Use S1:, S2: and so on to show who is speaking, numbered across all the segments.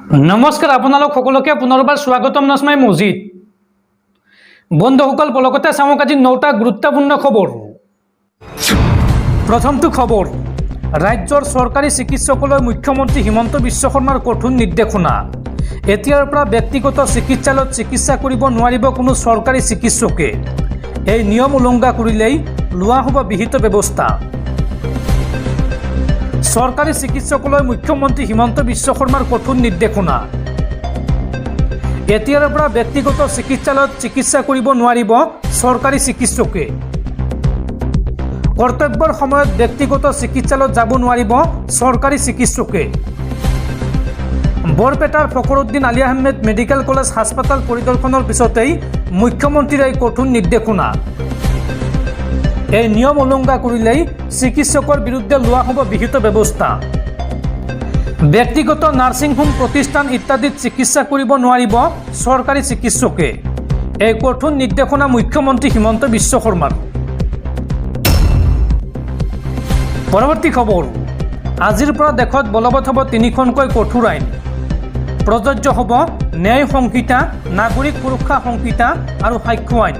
S1: নমস্কাৰ আপোনালোক সকলোকে পুনৰবাৰ স্বাগতম নসমাই মজিদ বন্ধুসকল পলকতে চাওক আজি 9টা গুৰুত্বপূৰ্ণ খবৰ। প্ৰথমটো খবৰ, ৰাজ্যৰ চৰকাৰী চিকিৎসকলৈ মুখ্যমন্ত্ৰী হিমন্ত বিশ্ব শৰ্মাৰ কঠোৰ নিৰ্দেশনা। এতিয়াৰ পৰা ব্যক্তিগত চিকিৎসালয়ত চিকিৎসা কৰিব নোৱাৰিব কোনো চৰকাৰী চিকিৎসকে। এই নিয়ম উলংঘা কৰিলেই লোৱা হ'ব বিহিত ব্যৱস্থা। চৰকাৰী চিকিৎসকলৈ মুখ্যমন্ত্ৰী হিমন্ত বিশ্ব শৰ্মাৰ কঠোৰ নিৰ্দেশনা। এতিয়াৰ পৰা ব্যক্তিগত চিকিৎসালয়ত চিকিৎসা কৰিব নোৱাৰিব চৰকাৰী চিকিৎসকে। কৰ্তব্যৰ সময়ত ব্যক্তিগত চিকিৎসালয়ত যাব নোৱাৰিব চৰকাৰী চিকিৎসকে। বৰপেটাৰ ফখৰুদ্দিন আলী আহমেদ মেডিকেল কলেজ হাস্পাতাল পৰিদৰ্শনৰ পিছতেই মুখ্যমন্ত্ৰীৰ এই কঠোৰ নিৰ্দেশনা। এই নিয়ম উলংঘা কৰিলেই চিকিৎসকৰ বিৰুদ্ধে লোৱা হ'ব বিহিত ব্যৱস্থা। ব্যক্তিগত নাৰ্ছিং হোম প্ৰতিষ্ঠান ইত্যাদিত চিকিৎসা কৰিব নোৱাৰিব চৰকাৰী চিকিৎসকে। এই কঠোৰ নিৰ্দেশনা মুখ্যমন্ত্ৰী হিমন্ত বিশ্ব শৰ্মাৰ। পৰৱৰ্তী খবৰ, আজিৰ পৰা দেশত বলবৎ হ'ব 3খনকৈ কঠোৰ আইন। প্ৰযোজ্য হ'ব ন্যায় সংহিতা, নাগৰিক সুৰক্ষা সংহিতা আৰু সাক্ষ্য আইন।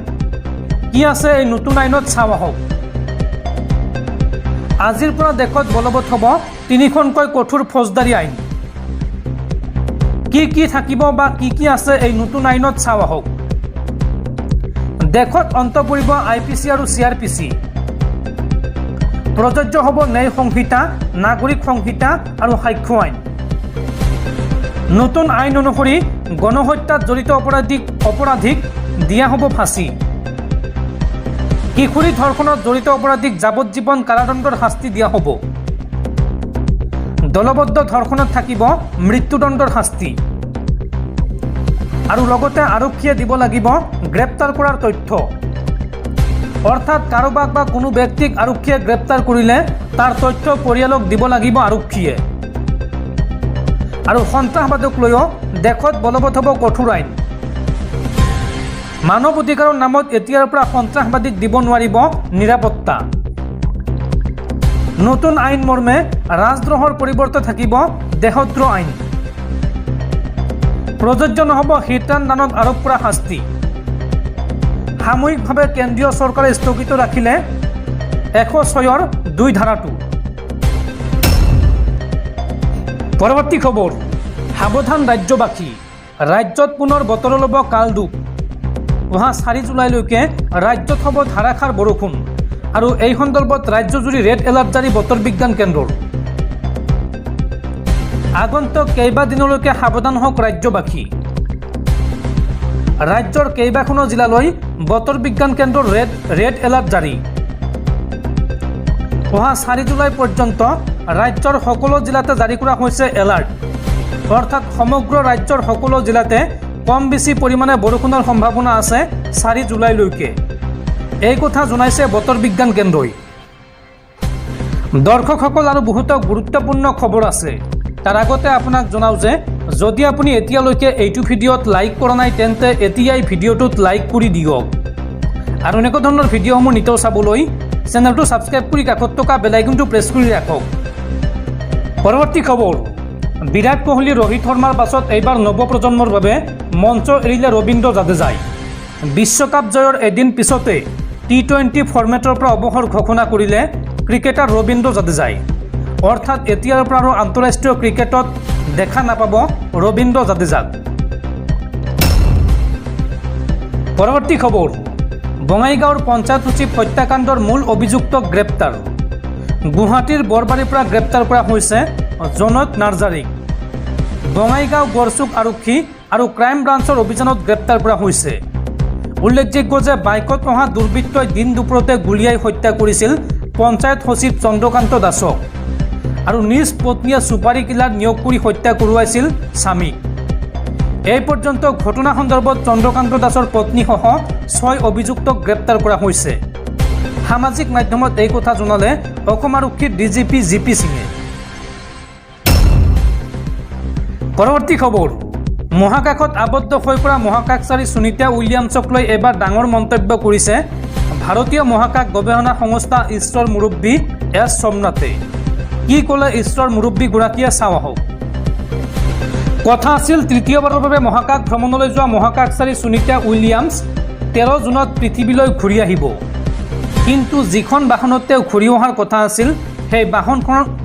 S1: কি আছে এই নতুন আইনত চাওঁ আহক। আজিৰ পৰা দেশত বলবৎ হ'ব 3খনকৈ কঠোৰ ফৌজদাৰী আইন। কি থাকিব বা কি আছে এই নতুন আইনত চাওঁ আহক। দেশত অন্ত পৰিব IPC আৰু CRPC। প্ৰযোজ্য হ'ব ন্যায় সংহিতা, নাগৰিক সংহিতা আৰু সাক্ষ্য আইন। নতুন আইন অনুসৰি গণহত্যাত জড়িত অপৰাধীক দিয়া হ'ব ফাঁচী। কিশোৰী ধৰ্ষণত জড়িত অপৰাধীক যাৱজ্জীৱন কাৰাদণ্ডৰ শাস্তি দিয়া হ'ব। দলবদ্ধ ধৰ্ষণত থাকিব মৃত্যুদণ্ডৰ শাস্তি। আৰু লগতে আৰক্ষীয়ে দিব লাগিব গ্ৰেপ্তাৰ কৰাৰ তথ্য। অৰ্থাৎ কাৰোবাক বা কোনো ব্যক্তিক আৰক্ষীয়ে গ্ৰেপ্তাৰ কৰিলে তাৰ তথ্য পৰিয়ালক দিব লাগিব আৰক্ষীয়ে। আৰু সন্ত্ৰাসবাদক লৈও দেশত বলবৎ হ'ব কঠোৰ আইন। মানৱ অধিকাৰৰ নামত এতিয়াৰ পৰা সন্ত্ৰাসবাদীক দিব নোৱাৰিব নিৰাপত্তা। নতুন আইন মৰ্মে ৰাজদ্ৰোহৰ পৰিৱৰ্তে থাকিব দেশদ্ৰোহ আইন। প্ৰযোজ্য নহ'ব হিট এণ্ড ৰাণত আৰোপ কৰা শাস্তি। সাময়িকভাৱে কেন্দ্ৰীয় চৰকাৰে স্থগিত ৰাখিলে 106ৰ 2 ধাৰাটো। পৰৱৰ্তী খবৰ, সাৱধান ৰাজ্যবাসী, ৰাজ্যত পুনৰ বতৰৰ ল'ব কালডুব। অহা 4 জুলাইলৈকে ৰাজ্যত হ'ব ধাৰাসাৰ বৰষুণ। আৰু এই সন্দৰ্ভত ৰাজ্যজুৰি ৰেড এলাৰ্ট জাৰি বতৰ বিজ্ঞান কেন্দ্ৰৰ। আগন্তুক কেইবাদিনলৈকে সাৱধান হওক ৰাজ্যবাসী। ৰাজ্যৰ কেইবাখনো জিলালৈ বতৰ বিজ্ঞান কেন্দ্ৰৰ ৰেড এলাৰ্ট জাৰি। অহা 4 জুলাই পৰ্যন্ত ৰাজ্যৰ সকলো জিলাতে জাৰি কৰা হৈছে এলাৰ্ট। অৰ্থাৎ সমগ্ৰ ৰাজ্যৰ সকলো জিলাতে কম বেছি পৰিমাণে বৰষুণৰ সম্ভাৱনা আছে 4 জুলাইলৈকে। এই কথা জনাইছে বতৰ বিজ্ঞান কেন্দ্ৰই। দৰ্শকসকল, আৰু বহুতো গুৰুত্বপূৰ্ণ খবৰ আছে। তাৰ আগতে আপোনাক জনাওঁ যে যদি আপুনি এতিয়ালৈকে এইটো ভিডিঅ'ত লাইক কৰা নাই তেন্তে এতিয়াই ভিডিঅ'টোত লাইক কৰি দিয়ক। আৰু এনেকুৱা ধৰণৰ ভিডিঅ'সমূহ নিতৌ চাবলৈ চেনেলটো ছাবস্ক্ৰাইব কৰি কাষত থকা বেল আইকনটো প্ৰেছ কৰি ৰাখক। পৰৱৰ্তী খবৰ, বিৰাট কোহলি, ৰোহিত শৰ্মাৰ পাছত এইবাৰ নৱপ্ৰজন্মৰ বাবে মঞ্চ এৰিলে ৰবীন্দ্ৰ জাদেজাই। বিশ্বকাপ জয়ৰ এদিন পিছতে T20 ফৰ্মেটৰ পৰা অৱসৰ ঘোষণা কৰিলে ক্ৰিকেটাৰ ৰবীন্দ্ৰ জাদেজাই। অৰ্থাৎ এতিয়াৰ পৰা আৰু আন্তঃৰাষ্ট্ৰীয় ক্ৰিকেটত দেখা নাপাব ৰবীন্দ্ৰ জাদেজাক। পৰৱৰ্তী খবৰ, বঙাইগাঁৱৰ পঞ্চায়ত সচিব হত্যাকাণ্ডৰ মূল অভিযুক্তক গ্ৰেপ্তাৰ। গুৱাহাটীৰ বৰবাৰীৰ পৰা গ্ৰেপ্তাৰ কৰা হৈছে জনক নাৰ্জাৰীক। বঙাইগাঁও গড়চুক আৰক্ষী আৰু ক্ৰাইম ব্ৰাঞ্চৰ অভিযানত গ্ৰেপ্তাৰ কৰা হৈছে। উল্লেখযোগ্য যে বাইকত অহা দুৰ্বৃত্তই দিন দুপৰতে গুলীয়াই হত্যা কৰিছিল পঞ্চায়ত সচিব চন্দ্ৰকান্ত দাসক। আৰু নিজ পত্নীয়ে চুপাৰী কিলাৰ নিয়োগ কৰি হত্যা কৰোৱাইছিল স্বামীক। এই পৰ্যন্ত ঘটনা সন্দৰ্ভত চন্দ্ৰকান্ত দাসৰ পত্নীসহ 6 অভিযুক্তক গ্ৰেপ্তাৰ কৰা হৈছে। সামাজিক মাধ্যমত এই কথা জনালে অসম আৰক্ষীৰ DGP GP সিঙে। পৰৱৰ্তী খবৰ, মহাকাশত আবদ্ধ হৈ পৰা মহাকাশচাৰী সুনীতা উইলিয়ামছক লৈ এবাৰ ডাঙৰ মন্তব্য কৰিছে ভাৰতীয় মহাকাশ গৱেষণা সংস্থা ইছৰোৰ মুৰব্বী S সোমনাথে। কি ক'লে ইছৰোৰ মুৰব্বীগৰাকীয়ে চাওঁ আহক। কথা আছিল তৃতীয়বাৰৰ বাবে মহাকাশ ভ্ৰমণলৈ যোৱা মহাকাশচাৰী সুনিতা উইলিয়ামছ 13 জুনত পৃথিৱীলৈ ঘূৰি আহিব। কিন্তু যিখন বাহনত তেওঁ ঘূৰি অহাৰ কথা আছিল সেই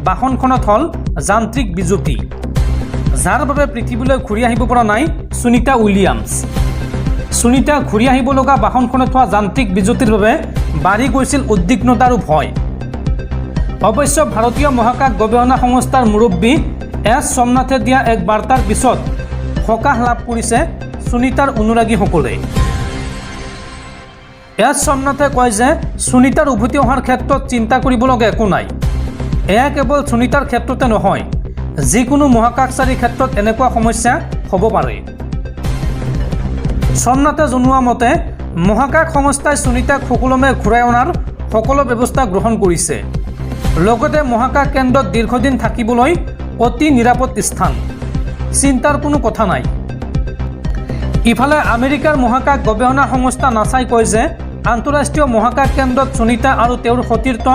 S1: বাহনখনত হ'ল যান্ত্ৰিক বিজুতি, যাৰ বাবে পৃথিৱীলৈ ঘূৰি আহিব পৰা নাই সুনিতা উইলিয়ামছ। সুনিতা ঘূৰি আহিব লগা বাহনখনত হোৱা যান্ত্ৰিক বিজুতিৰ বাবে বাঢ়ি গৈছিল উদ্বিগ্নতা আৰু ভয়। অৱশ্য ভাৰতীয় মহাকাশ গৱেষণা সংস্থাৰ মুৰব্বী এছ সোমনাথে দিয়া এক বাৰ্তাৰ পিছত সকাহ লাভ কৰিছে সুনিতাৰ অনুৰাগীসকলে। এছ সোমনাথে কয় যে সুনিতাৰ উভতি অহাৰ ক্ষেত্ৰত চিন্তা কৰিবলগীয়া একো নাই। এয়া কেৱল সুনিতাৰ ক্ষেত্ৰতে নহয়, যিকোনো মহাকাশচাৰীৰ ক্ষেত্ৰত এনেকুৱা সমস্যা হ'ব পাৰে। সোমনাথে জনোৱা মতে মহাকাশ সংস্থাই সুনিতাক সুকলমে ঘূৰাই অনাৰ সকলো ব্যৱস্থা গ্ৰহণ কৰিছে। লগতে মহাকাশ কেন্দ্ৰত দীৰ্ঘদিন থাকিবলৈ অতি নিৰাপদ স্থান, চিন্তাৰ কোনো কথা নাই। ইফালে আমেৰিকাৰ মহাকাশ গৱেষণা সংস্থা নাছাই কয় যে আন্তঃৰাষ্ট্ৰীয় মহাকাশ কেন্দ্ৰত সুনিতা আৰু তেওঁৰ সতীৰ্থ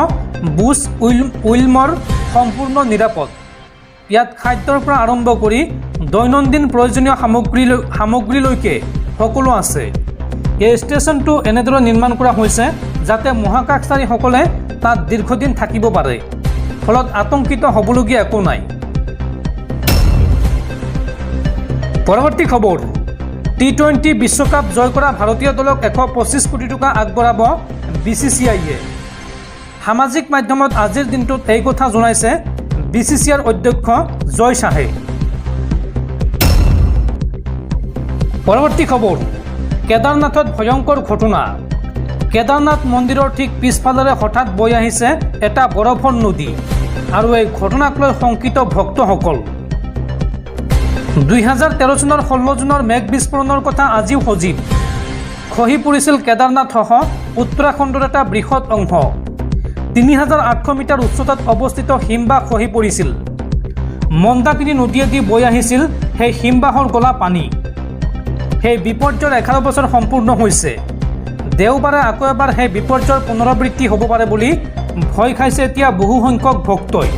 S1: বুছ উইলমৰ সম্পূৰ্ণ নিৰাপদ। ইয়াত খাদ্যৰ পৰা আৰম্ভ কৰি দৈনন্দিন প্ৰয়োজনীয় সামগ্ৰীলৈকে সকলো আছে। এই ষ্টেচনটো এনেদৰে নিৰ্মাণ কৰা হৈছে যাতে মহাকাশচাৰীসকলে তাত দীৰ্ঘদিন থাকিব পাৰে, ফলত আতংকিত হ'বলগীয়া একো নাই। পৰৱৰ্তী খবৰ, টি20 বিশ্বকাপ জয় কৰা ভাৰতীয় দলক 125 কোটি টকা আগবঢ়াব BCCIয়ে। সামাজিক মাধ্যমত আজিৰ দিনটোত এই কথা জনাইছে BCCIৰ অধ্যক্ষ জয় শ্বাহে। পৰৱৰ্তী খবৰ, কেদাৰনাথত ভয়ংকৰ ঘটনা। কেদাৰনাথ মন্দিৰৰ ঠিক পিছফালেৰে হঠাৎ বৈ আহিছে এটা বৰফৰ নদী আৰু এই ঘটনাক লৈ শংকিত ভক্তসকল। 2013 চনৰ 16 জুনৰ মেঘ বিস্ফোৰণৰ কথা আজিও সজীৱ। খহি পৰিছিল কেদাৰনাথসহ উত্তৰাখণ্ডৰ এটা বৃহৎ অংশ। 3800 মিটাৰ উচ্চতাত অৱস্থিত হিমবাহ খহি পৰিছিল। মন্দাকিনী নদীয়েদি বৈ আহিছিল সেই হিমবাহৰ গলা পানী। সেই বিপৰ্যয়ৰ 11 বছৰ সম্পূৰ্ণ হৈছে। দেওবাৰে আকৌ এবাৰ সেই বিপৰ্যয়ৰ পুনৰাবৃত্তি হ'ব পাৰে বুলি ভয় খাইছে এতিয়া বহু সংখ্যক ভক্তই।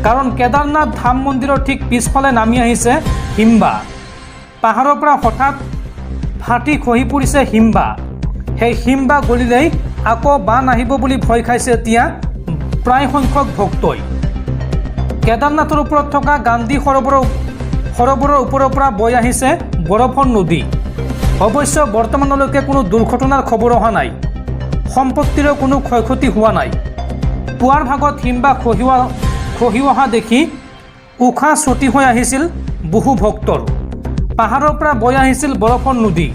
S1: কাৰণ কেদাৰনাথ ধাম মন্দিৰৰ ঠিক পিছফালে নামি আহিছে হিমবাহ। পাহাৰৰ পৰা হঠাৎ ফাটি খহি পৰিছে হিমবাহ। সেই হিমবাহ গলিলেই আকৌ বান আহিব বুলি ভয় খাইছে এতিয়া প্ৰায় সংখ্যক ভক্তই। কেদাৰনাথৰ ওপৰত থকা গান্ধী সৰোবৰৰ ওপৰৰ পৰা বৈ আহিছে বৰফৰ নদী। অৱশ্য বৰ্তমানলৈকে কোনো দুৰ্ঘটনাৰ খবৰ অহা নাই, সম্পত্তিৰো কোনো ক্ষয়ক্ষতি হোৱা নাই। পুৱাৰ ভাগত হিমবাহ খহি অহা দেখি উশাহ ছুটি হৈ আহিছিল বহু ভক্তৰ। পাহাৰৰ পৰা বৈ আহিছিল বৰফৰ নদী।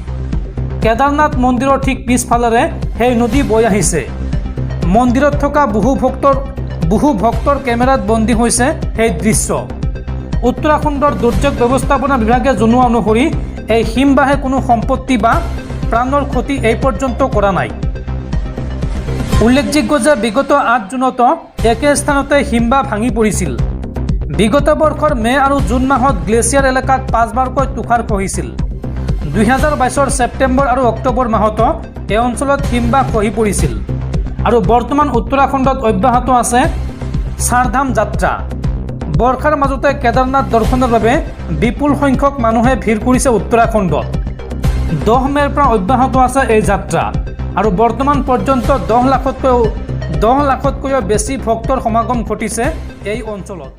S1: কেদাৰনাথ মন্দিৰৰ ঠিক পিছফালেৰে সেই নদী বৈ আহিছে। মন্দিৰত থকা বহু ভক্তৰ কেমেৰাত বন্দী হৈছে সেই দৃশ্য। উত্তৰাখণ্ডৰ দুৰ্যোগ ব্যৱস্থাপনা বিভাগে জনোৱা অনুসৰি এই হিমবাহে কোনো সম্পত্তি বা প্ৰাণৰ ক্ষতি এই পৰ্যন্ত কৰা নাই। উল্লেখযোগ্য যে বিগত 8 জুনতো একে স্থানতে হিমবাহ ভাঙি পৰিছিল। বিগত বৰ্ষৰ মে' আৰু জুন মাহত গ্লেছিয়াৰ এলেকাত 5 বাৰকৈ তুষাৰ খহিছিল। 2022 ছেপ্টেম্বৰ আৰু অক্টোবৰ মাহতো এই অঞ্চলত হিমবাহ খহি পৰিছিল। আৰু বৰ্তমান উত্তৰাখণ্ডত অব্যাহত আছে চাৰধাম যাত্ৰা। বৰ্ষাৰ মাজতে কেদাৰনাথ দৰ্শনৰ বাবে বিপুল সংখ্যক মানুহে ভিৰ কৰিছে উত্তৰাখণ্ডত। 10 মে'ৰ পৰা অব্যাহত আছে এই যাত্ৰা আৰু বৰ্তমান পৰ্যন্ত 10 লাখতকৈও বেছি ভক্তৰ সমাগম ঘটিছে এই অঞ্চলত।